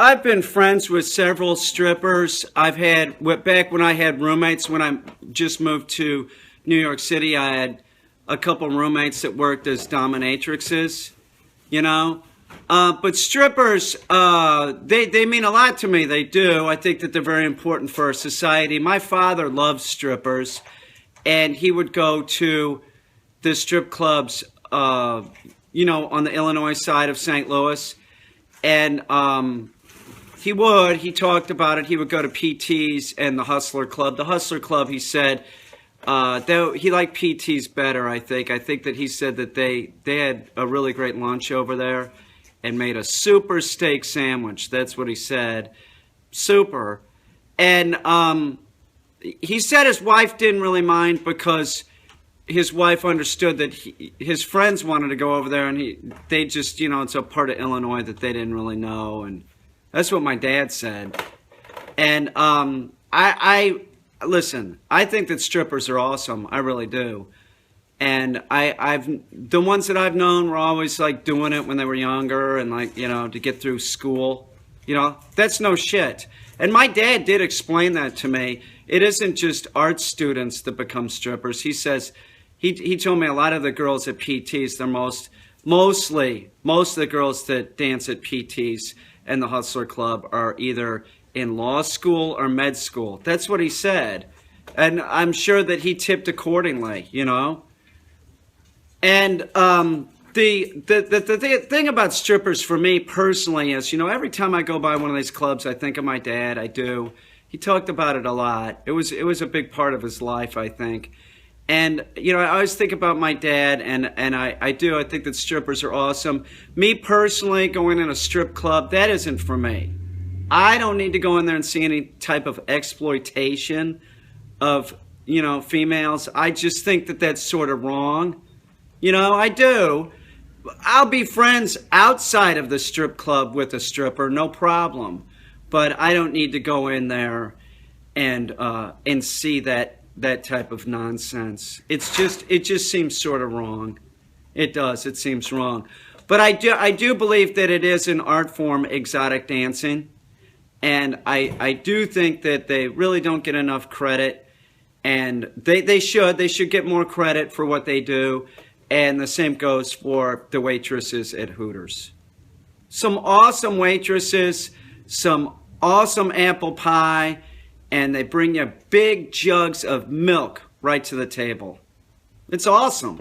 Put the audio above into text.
I've been friends with several strippers. Back when I had roommates, when I just moved to New York City, I had a couple roommates that worked as dominatrixes, you know. But strippers, they mean a lot to me. They do. I think that they're very important for our society. My father loves strippers, and he would go to the strip clubs, on the Illinois side of St. Louis. And he talked about it. He would go to PT's and the Hustler Club. The Hustler Club, he said, he liked PT's better, I think. I think that he said that they had a really great lunch over there and made a super steak sandwich. That's what he said. Super. And he said his wife didn't really mind because his wife understood that his friends wanted to go over there, and they just, it's a part of Illinois that they didn't really know, and that's what my dad said. And I listen. I think that strippers are awesome. I really do. And the ones that I've known were always like doing it when they were younger, and like to get through school. That's no shit. And my dad did explain that to me. It isn't just art students that become strippers. He says. He told me a lot of the girls at PTs, they're most of the girls that dance at PTs and the Hustler Club are either in law school or med school. That's what he said. And I'm sure that he tipped accordingly, And the thing about strippers for me personally is, every time I go by one of these clubs, I think of my dad. I do. He talked about it a lot. It was a big part of his life, I think. And, I always think about my dad, and I do. I think that strippers are awesome. Me personally, going in a strip club, that isn't for me. I don't need to go in there and see any type of exploitation of, females. I just think that that's sort of wrong. I do. I'll be friends outside of the strip club with a stripper, no problem. But I don't need to go in there and see that type of nonsense. It just seems sort of wrong. It does. It seems wrong. But I do believe that it is an art form, exotic dancing. And I do think that they really don't get enough credit. And they should get more credit for what they do. And the same goes for the waitresses at Hooters. Some awesome waitresses, some awesome apple pie, and they bring you big jugs of milk right to the table. It's awesome.